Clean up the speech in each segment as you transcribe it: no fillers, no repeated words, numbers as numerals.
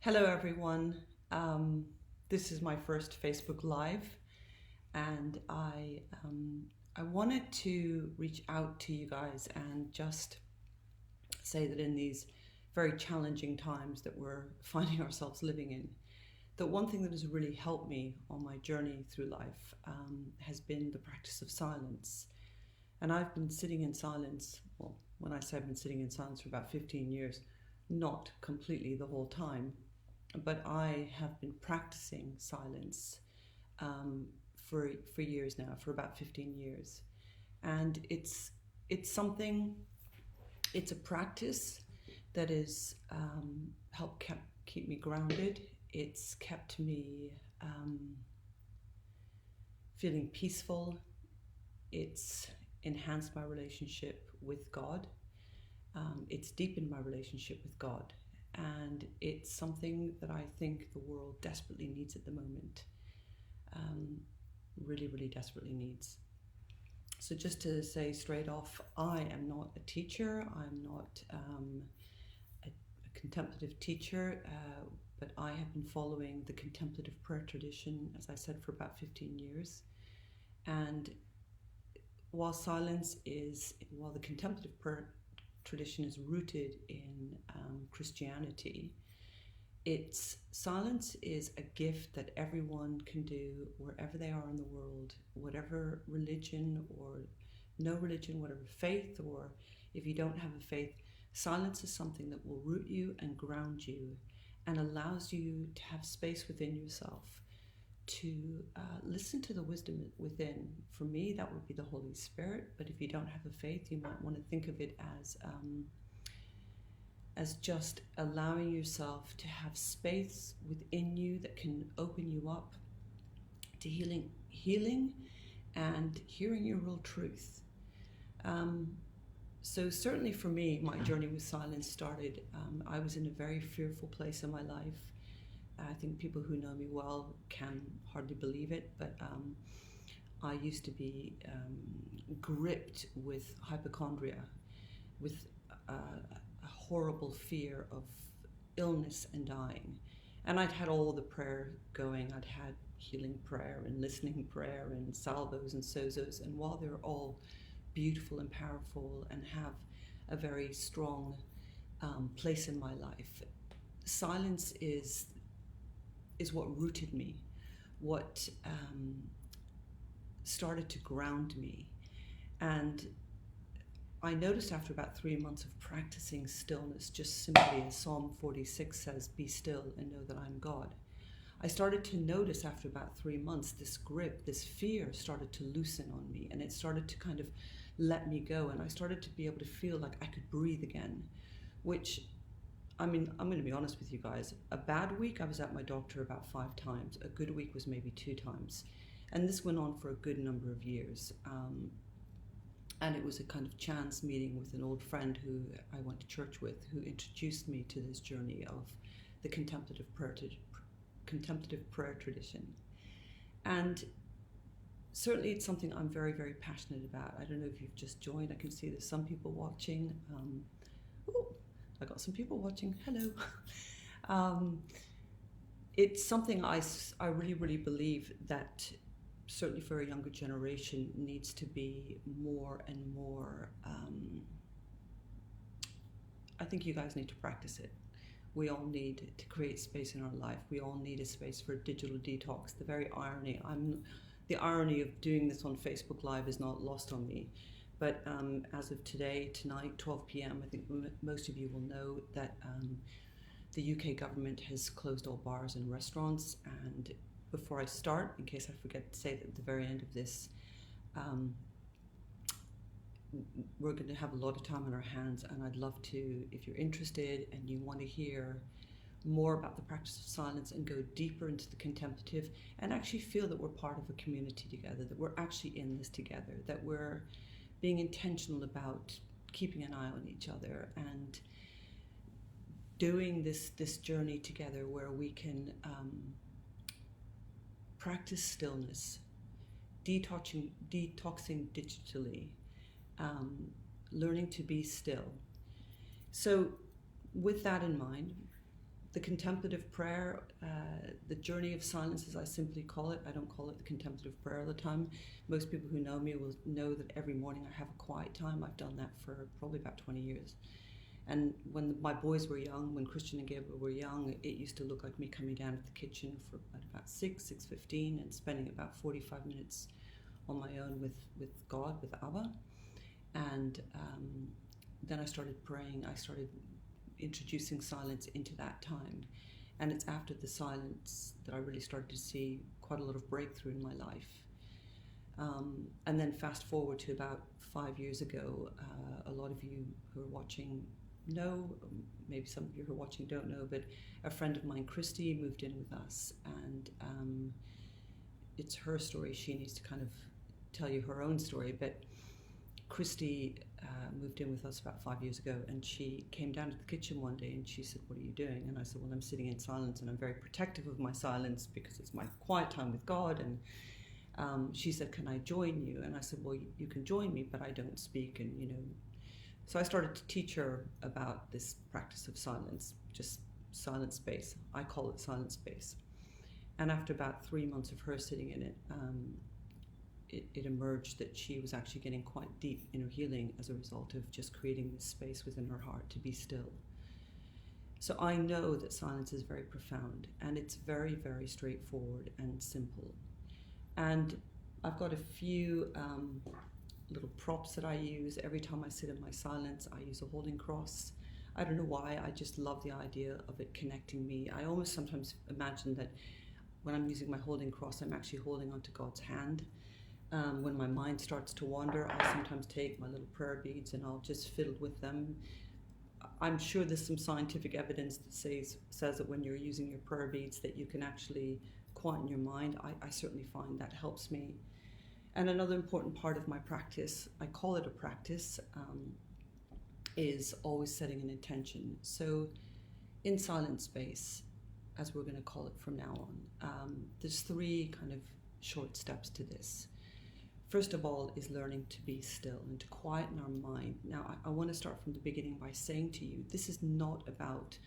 Hello, everyone. This is my first Facebook Live, and I wanted to reach out to you guys and just say that in these very challenging times that we're finding ourselves living in, that one thing that has really helped me on my journey through life has been the practice of silence. And I've been sitting in silence, well, when I say I've been sitting in silence for about 15 years, not completely the whole time, but I have been practicing silence um, for years now, for about 15 years, and it's something. It's a practice that has helped keep me grounded. It's kept me feeling peaceful. It's enhanced my relationship with God. It's deepened my relationship with God. And it's something that I think the world desperately needs at the moment. Really, really desperately needs. So just to say straight off, I am not a teacher. I'm not a contemplative teacher, but I have been following the contemplative prayer tradition, as I said, for about 15 years. And while the contemplative prayer tradition is rooted in Christianity, silence is a gift that everyone can do wherever they are in the world, whatever religion or no religion, whatever faith, or if you don't have a faith. Silence is something that will root you and ground you and allows you to have space within yourself to listen to the wisdom within. For me, that would be the Holy Spirit, but if you don't have a faith, you might want to think of it as just allowing yourself to have space within you that can open you up to healing and hearing your real truth. So certainly for me, my journey with silence started, I was in a very fearful place in my life. I think people who know me well can hardly believe it, but I used to be gripped with hypochondria, with a horrible fear of illness and dying. And I'd had all the prayer going. I'd had healing prayer and listening prayer and salvos and sozos, and while they're all beautiful and powerful and have a very strong place in my life, silence is what rooted me, what started to ground me. And I noticed after about 3 months of practicing stillness, just simply as Psalm 46 says, "Be still and know that I'm God." I started to notice after about 3 months, this grip, this fear started to loosen on me, and it started to kind of let me go. And I started to be able to feel like I could breathe again, which, I mean, I'm going to be honest with you guys. A bad week, I was at my doctor about 5 times. A good week was maybe 2 times. And this went on for a good number of years. And it was a kind of chance meeting with an old friend who I went to church with, who introduced me to this journey of the contemplative prayer tradition. And certainly it's something I'm very, very passionate about. I don't know if you've just joined. I can see there's some people watching. I got some people watching. Hello. It's something I really, really believe that certainly for a younger generation needs to be more and more. I think you guys need to practice it. We all need to create space in our life. We all need a space for digital detox. The irony of doing this on Facebook Live is not lost on me. But as of tonight, 12 p.m., I think most of you will know that the UK government has closed all bars and restaurants. And before I start, in case I forget to say that at the very end of this, we're going to have a lot of time on our hands, and I'd love to, if you're interested and you want to hear more about the practice of silence and go deeper into the contemplative and actually feel that we're part of a community together, that we're actually in this together, that we're being intentional about keeping an eye on each other and doing this journey together where we can practice stillness, detoxing digitally, learning to be still. So with that in mind, the contemplative prayer, the journey of silence, as I simply call it. I don't call it the contemplative prayer all the time. Most people who know me will know that every morning I have a quiet time. I've done that for probably about 20 years. And when my boys were young, when Christian and Gabriel were young, it used to look like me coming down to the kitchen for about 6:15, and spending about 45 minutes on my own with God, with Abba. And then I started praying. I started introducing silence into that time. And it's after the silence that I really started to see quite a lot of breakthrough in my life. And then fast forward to about 5 years ago, a lot of you who are watching know, maybe some of you who are watching don't know, but a friend of mine, Christy, moved in with us, and it's her story. She needs to kind of tell you her own story, but Christy moved in with us about 5 years ago, and she came down to the kitchen one day and she said, "What are you doing?" And I said, "Well, I'm sitting in silence, and I'm very protective of my silence because it's my quiet time with God." And she said, "Can I join you?" And I said, "Well, you can join me, but I don't speak." And so I started to teach her about this practice of silence, just silent space. I call it silent space. And after about 3 months of her sitting in it, it emerged that she was actually getting quite deep in her healing as a result of just creating this space within her heart to be still. So I know that silence is very profound, and it's very, very straightforward and simple. And I've got a few little props that I use. Every time I sit in my silence, I use a holding cross. I don't know why, I just love the idea of it connecting me. I almost sometimes imagine that when I'm using my holding cross, I'm actually holding onto God's hand. When my mind starts to wander, I sometimes take my little prayer beads and I'll just fiddle with them. I'm sure there's some scientific evidence that says that when you're using your prayer beads that you can actually quieten your mind. I certainly find that helps me. And another important part of my practice, I call it a practice, is always setting an intention. So in silent space, as we're going to call it from now on, there's 3 kind of short steps to this. First of all is learning to be still and to quieten our mind. Now, I want to start from the beginning by saying to you, this is not about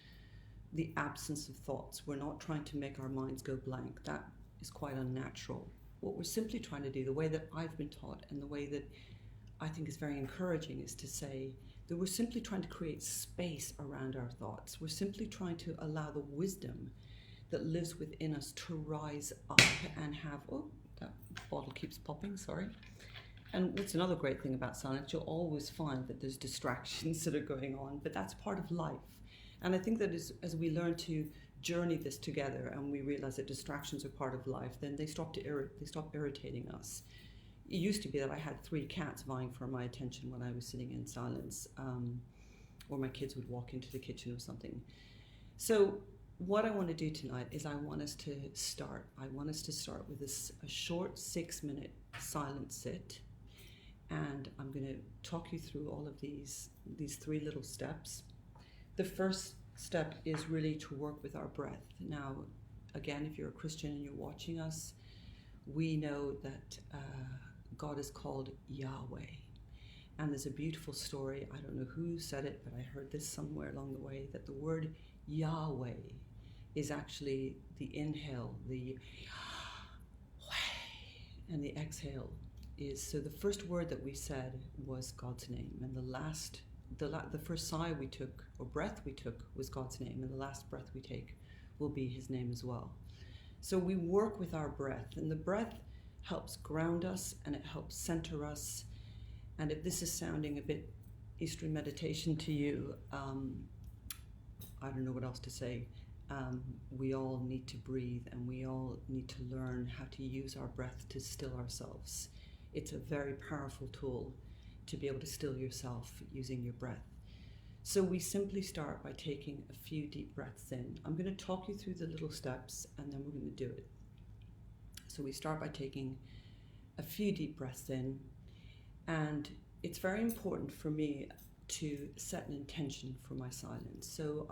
the absence of thoughts. We're not trying to make our minds go blank. That is quite unnatural. What we're simply trying to do, the way that I've been taught and the way that I think is very encouraging, is to say that we're simply trying to create space around our thoughts. We're simply trying to allow the wisdom that lives within us to rise up and have, oh, that bottle keeps popping, sorry. And that's another great thing about silence. You'll always find that there's distractions that are going on, but that's part of life. And I think that as we learn to journey this together and we realize that distractions are part of life, then they stop irritating us. It used to be that I had 3 cats vying for my attention when I was sitting in silence, or my kids would walk into the kitchen or something. So what I want to do tonight is I want us to start with a short 6-minute silent sit, and I'm going to talk you through all of these 3 little steps. The first step is really to work with our breath. Now, again, if you're a Christian and you're watching us, we know that God is called Yahweh. And there's a beautiful story, I don't know who said it, but I heard this somewhere along the way, that the word Yahweh is actually the inhale, the Yahweh, and the exhale is, so the first word that we said was God's name, and the first sigh we took, or breath we took, was God's name, and the last breath we take will be his name as well. So we work with our breath, and the breath helps ground us, and it helps center us. And if this is sounding a bit Eastern meditation to you, I don't know what else to say. We all need to breathe, and we all need to learn how to use our breath to still ourselves. It's a very powerful tool to be able to still yourself using your breath. So we simply start by taking a few deep breaths in. I'm going to talk you through the little steps, and then we're going to do it. So we start by taking a few deep breaths in, and it's very important for me to set an intention for my silence. So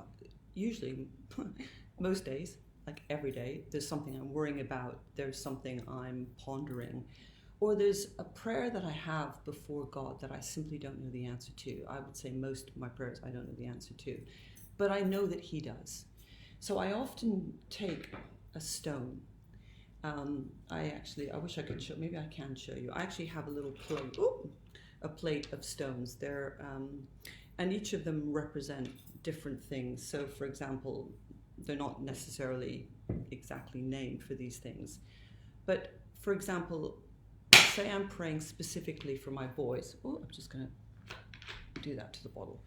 usually, most days, like every day, there's something I'm worrying about, there's something I'm pondering, or there's a prayer that I have before God that I simply don't know the answer to. I would say most of my prayers I don't know the answer to, but I know that he does. So I often take a stone. I wish I could show, maybe I can show you. I actually have a little plate, a plate of stones. And each of them represent different things. So for example, they're not necessarily exactly named for these things. But for example, say I'm praying specifically for my boys. Oh, I'm just going to do that to the bottle.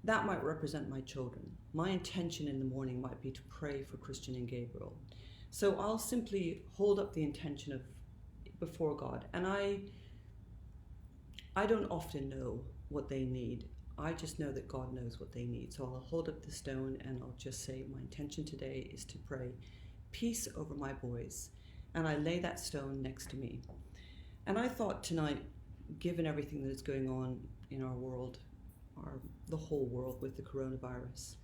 That might represent my children. My intention in the morning might be to pray for Christian and Gabriel. So I'll simply hold up the intention before God. And I don't often know what they need. I just know that God knows what they need. So I'll hold up the stone and I'll just say, my intention today is to pray peace over my boys. And I lay that stone next to me. And I thought tonight, given everything that is going on in our world, the whole world with the coronavirus,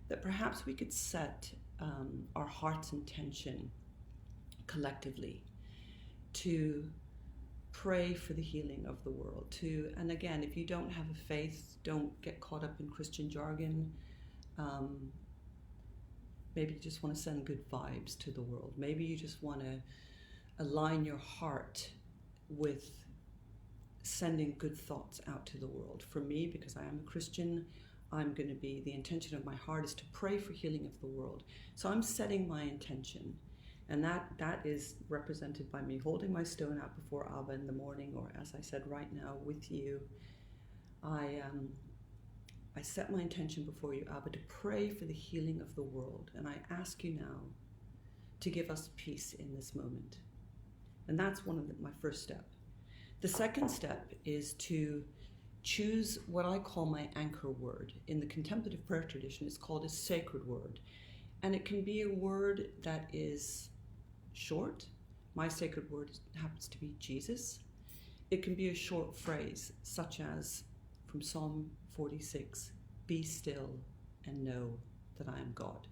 that perhaps we could set our heart's intention collectively to pray for the healing of the world. And again, if you don't have a faith, don't get caught up in Christian jargon. Maybe you just want to send good vibes to the world. Maybe you just want to align your heart with sending good thoughts out to the world. For me, because I am a Christian, the intention of my heart is to pray for healing of the world. So I'm setting my intention. And that is represented by me holding my stone out before Abba in the morning, or as I said right now with you. I set my intention before you, Abba, to pray for the healing of the world. And I ask you now to give us peace in this moment. And that's my first step. The second step is to choose what I call my anchor word. In the contemplative prayer tradition, it's called a sacred word. And it can be a word that is short. My sacred word happens to be Jesus. It can be a short phrase, such as from Psalm 46, be still and know that I am God.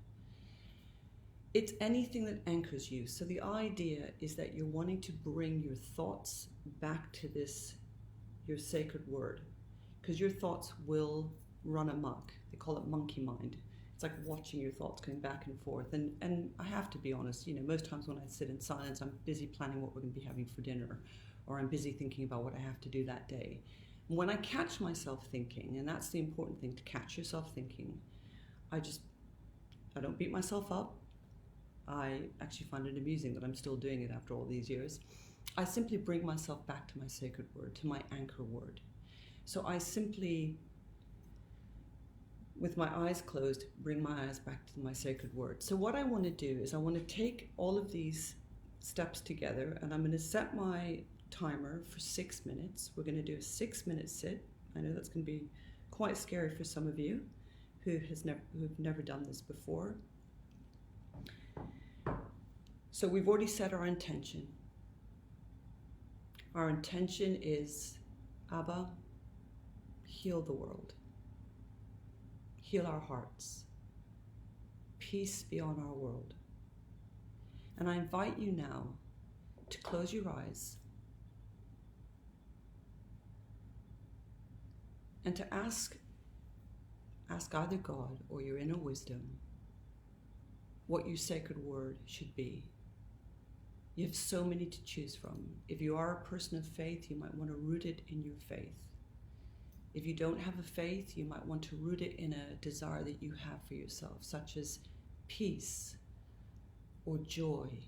It's anything that anchors you. So the idea is that you're wanting to bring your thoughts back to your sacred word, because your thoughts will run amok. They call it monkey mind. It's like watching your thoughts going back and forth. And I have to be honest, most times when I sit in silence, I'm busy planning what we're going to be having for dinner, or I'm busy thinking about what I have to do that day. When I catch myself thinking, and that's the important thing, to catch yourself thinking, I don't beat myself up. I actually find it amusing that I'm still doing it after all these years. I simply bring myself back to my sacred word, to my anchor word. So I simply, with my eyes closed, bring my eyes back to my sacred word. So what I want to do is I want to take all of these steps together, and I'm going to set my timer for 6 minutes. We're going to do a 6-minute sit. I know that's going to be quite scary for some of you who've never done this before. So we've already set our intention. Our intention is, Abba, heal the world. Heal our hearts. Peace be on our world. And I invite you now to close your eyes and to ask either God or your inner wisdom what your sacred word should be. You have so many to choose from. If you are a person of faith, you might want to root it in your faith. If you don't have a faith, you might want to root it in a desire that you have for yourself, such as peace or joy.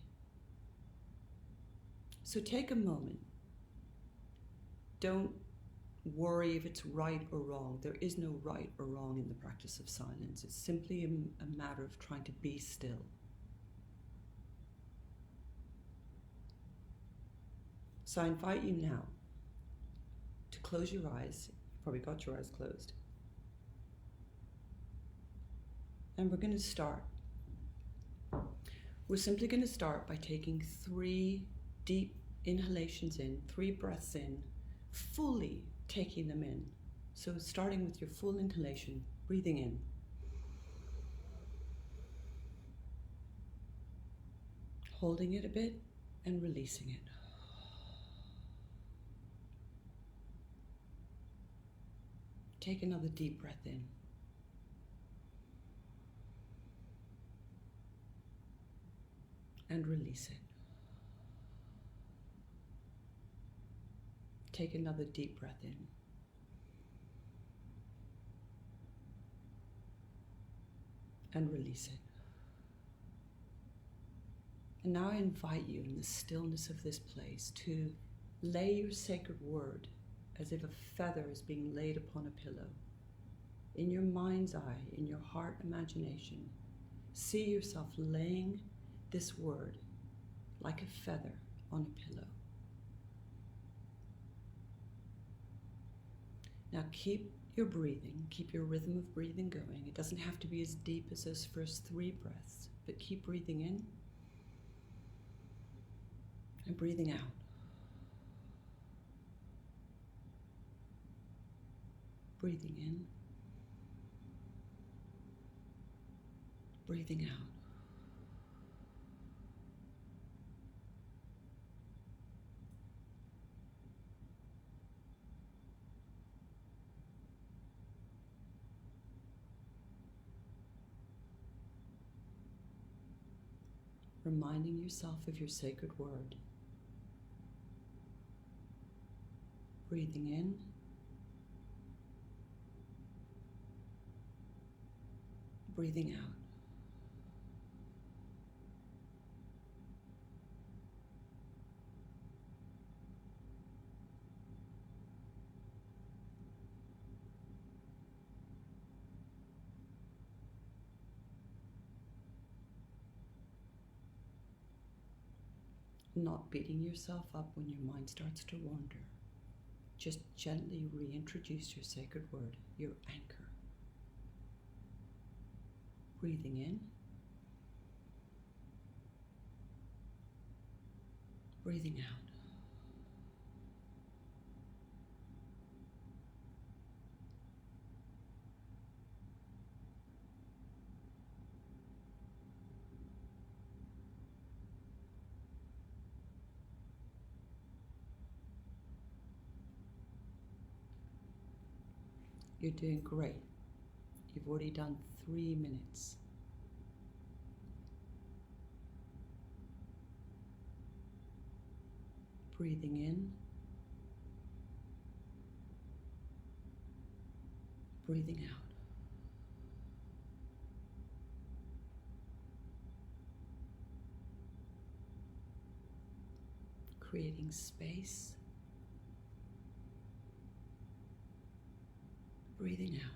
So take a moment. Don't worry if it's right or wrong. There is no right or wrong in the practice of silence. It's simply a matter of trying to be still. So I invite you now to close your eyes. You've probably got your eyes closed. And we're going to start. We're simply going to start by taking 3 deep inhalations in, 3 breaths in, fully taking them in. So starting with your full inhalation, breathing in. Holding it a bit and releasing it. Take another deep breath in. and release it. Take another deep breath in. And release it. And now I invite you in the stillness of this place to lay your sacred word as if a feather is being laid upon a pillow. In your mind's eye, in your heart imagination, see yourself laying this word like a feather on a pillow. Now keep your breathing, keep your rhythm of breathing going. It doesn't have to be as deep as those first 3 breaths, but keep breathing in and breathing out. Breathing in, breathing out. Reminding yourself of your sacred word. Breathing in, breathing out. Not beating yourself up when your mind starts to wander. Just gently reintroduce your sacred word, your anchor. Breathing in, breathing out. You're doing great. You've already done 3 minutes. Breathing in, breathing out. Creating space, breathing out.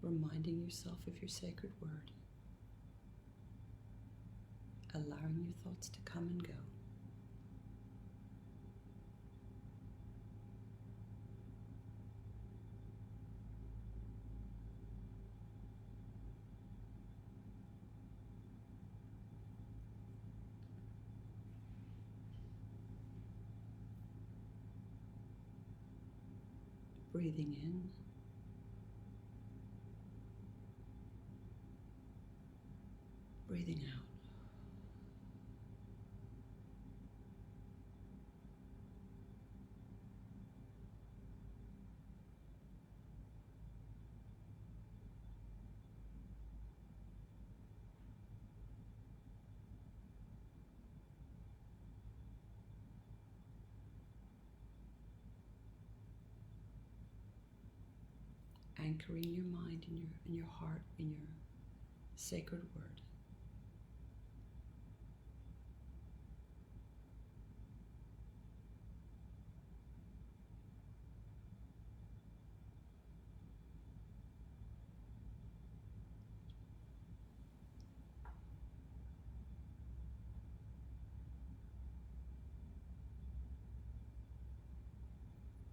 Reminding yourself of your sacred word. Allowing your thoughts to come and go. Breathing in, breathing out. Anchoring your mind in your heart, in your sacred word.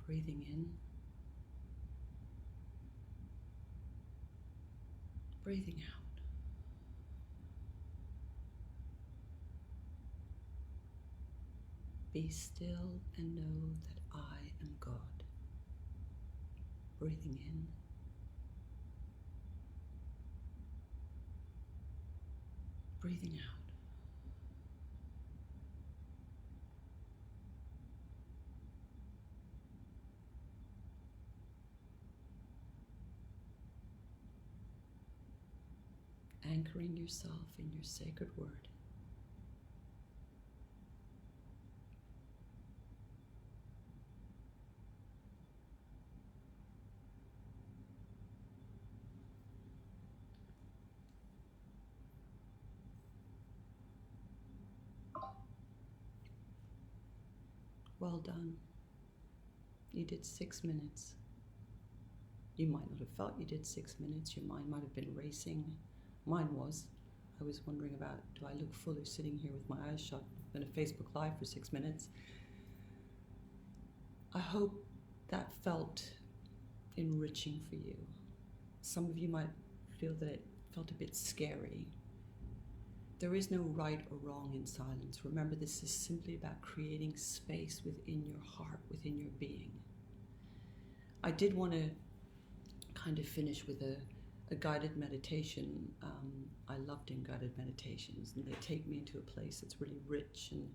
Breathing in, breathing out. Be still and know that I am God. Breathing in. Breathing out. Anchoring yourself in your sacred word. Well done. You did 6 minutes. You might not have felt you did 6 minutes. Your mind might have been racing. Mine was. I was wondering about, do I look foolish sitting here with my eyes shut in a Facebook Live for 6 minutes? I hope that felt enriching for you. Some of you might feel that it felt a bit scary. There is no right or wrong in silence. Remember, this is simply about creating space within your heart, within your being. I did want to kind of finish with a guided meditation. I love doing guided meditations, and they take me into a place that's really rich, and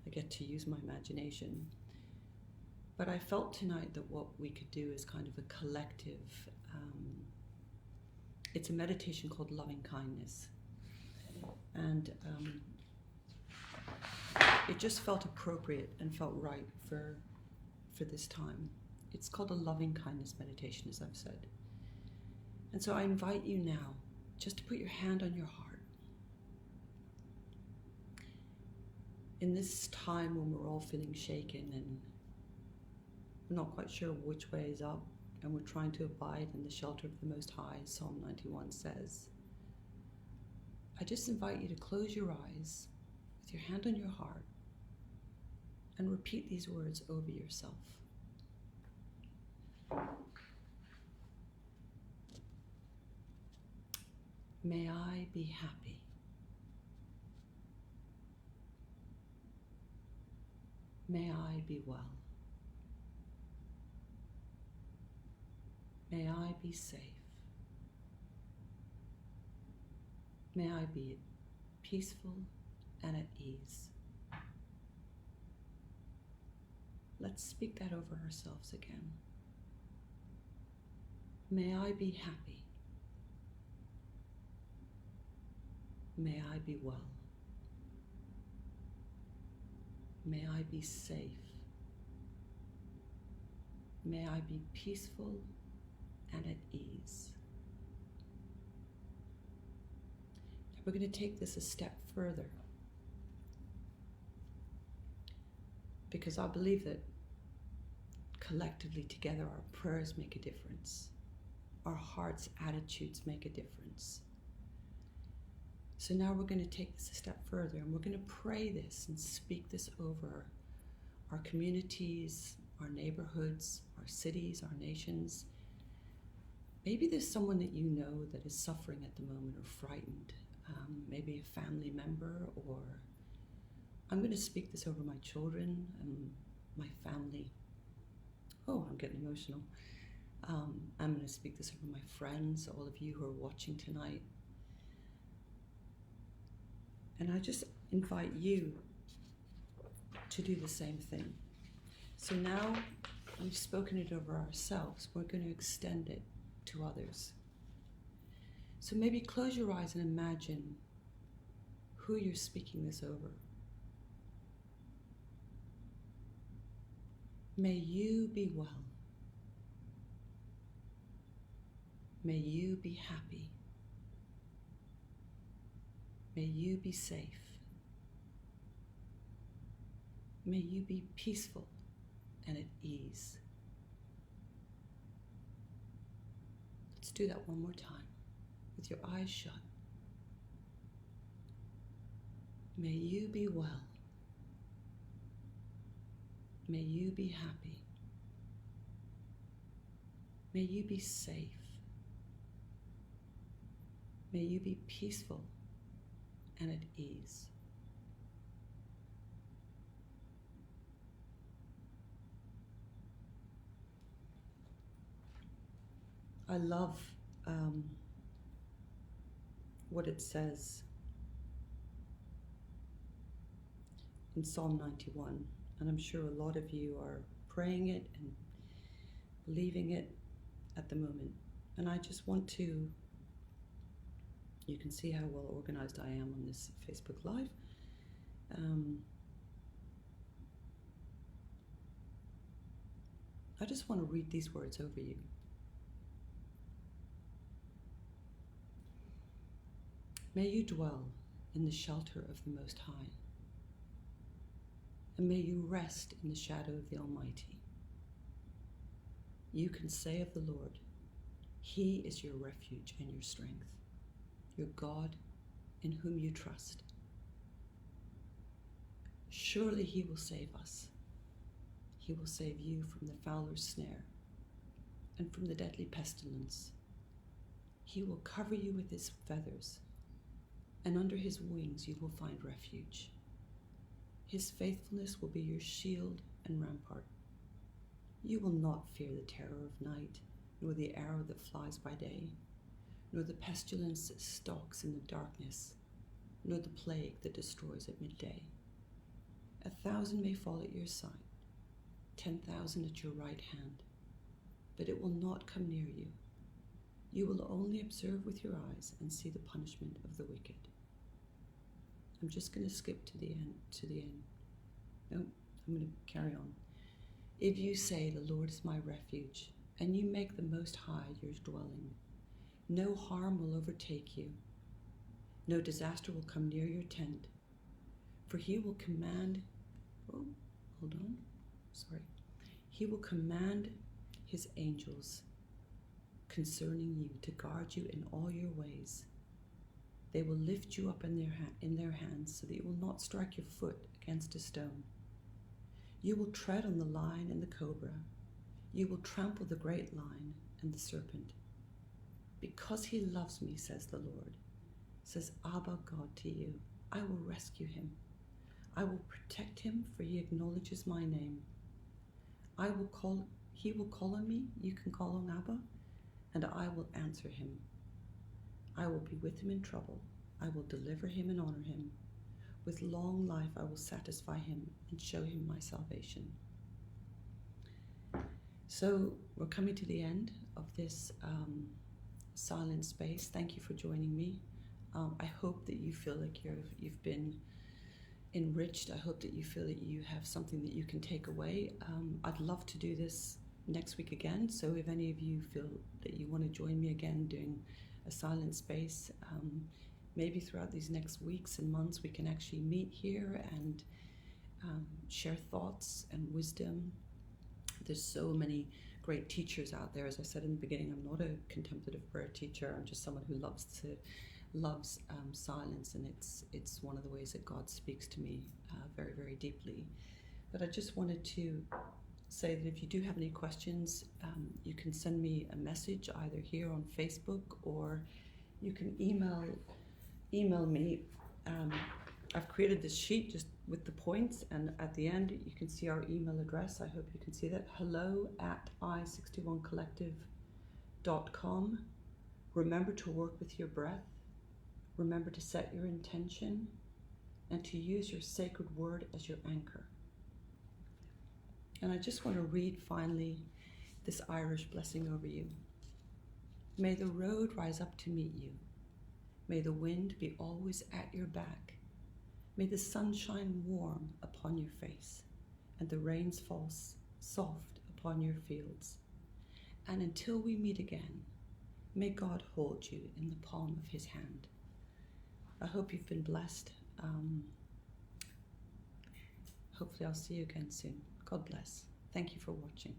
I get to use my imagination. But I felt tonight that what we could do is kind of a collective, it's a meditation called Loving Kindness. And it just felt appropriate and felt right for this time. It's called a loving kindness meditation, as I've said. And so I invite you now just to put your hand on your heart. In this time when we're all feeling shaken and we're not quite sure which way is up, and we're trying to abide in the shelter of the Most High, as Psalm 91 says, I just invite you to close your eyes with your hand on your heart and repeat these words over yourself. May I be happy. May I be well. May I be safe. May I be peaceful and at ease. Let's speak that over ourselves again. May I be happy. May I be well. May I be safe. May I be peaceful and at ease. Now we're going to take this a step further, because I believe that collectively together our prayers make a difference. Our hearts' attitudes make a difference. So now we're going to take this a step further, and we're going to pray this and speak this over our communities, our neighborhoods, our cities, our nations. Maybe there's someone that you know that is suffering at the moment or frightened, maybe a family member, or I'm going to speak this over my children and my family. Oh, I'm getting emotional. I'm going to speak this over my friends, all of you who are watching tonight. And I just invite you to do the same thing. So now we've spoken it over ourselves, we're going to extend it to others. So maybe close your eyes and imagine who you're speaking this over. May you be well. May you be happy. May you be safe. May you be peaceful and at ease. Let's do that one more time with your eyes shut. May you be well. May you be happy. May you be safe. May you be peaceful and at ease. I love what it says in Psalm 91, and I'm sure a lot of you are praying it and believing it at the moment. And I just want to, you can see how well organized I am on this Facebook Live. I just want to read these words over you. May you dwell in the shelter of the Most High, and may you rest in the shadow of the Almighty. You can say of the Lord, He is your refuge and your strength, your God in whom you trust. Surely He will save us. He will save you from the fowler's snare and from the deadly pestilence. He will cover you with His feathers, and under His wings you will find refuge. His faithfulness will be your shield and rampart. You will not fear the terror of night, nor the arrow that flies by day, nor the pestilence that stalks in the darkness, nor the plague that destroys at midday. 1,000 may fall at your side, 10,000 at your right hand, but it will not come near you. You will only observe with your eyes and see the punishment of the wicked. I'm just going to skip to the end. No, I'm going to carry on. If you say, the Lord is my refuge, and you make the Most High your dwelling, no harm will overtake you. No disaster will come near your tent. For He will command, He will command His angels concerning you to guard you in all your ways. They will lift you up in their hands so that you will not strike your foot against a stone. You will tread on the lion and the cobra. You will trample the great lion and the serpent. Because He loves me, says the Lord, says Abba God to you, I will rescue him. I will protect him, for he acknowledges my name. He will call on me, you can call on Abba, and I will answer him. I will be with him in trouble. I will deliver him and honor him. With long life I will satisfy him and show him my salvation. So we're coming to the end of this silent space. Thank you for joining me. I hope that you feel like you've been enriched. I hope that you feel that you have something that you can take away. I'd love to do this next week again. So if any of you feel that you want to join me again doing a silent space, maybe throughout these next weeks and months we can actually meet here and share thoughts and wisdom. There's so many great teachers out there. As I said in the beginning, I'm not a contemplative prayer teacher. I'm just someone who loves silence, and it's one of the ways that God speaks to me very, very deeply. But I just wanted to say that if you do have any questions, you can send me a message either here on Facebook, or you can email me. I've created this sheet just with the points, and at the end you can see our email address. I hope you can see that. hello@i61collective.com. Remember to work with your breath. Remember to set your intention and to use your sacred word as your anchor. And I just want to read finally this Irish blessing over you. May the road rise up to meet you. May the wind be always at your back. May the sun shine warm upon your face and the rains fall soft upon your fields. And until we meet again, may God hold you in the palm of his hand. I hope you've been blessed. Hopefully I'll see you again soon. God bless. Thank you for watching.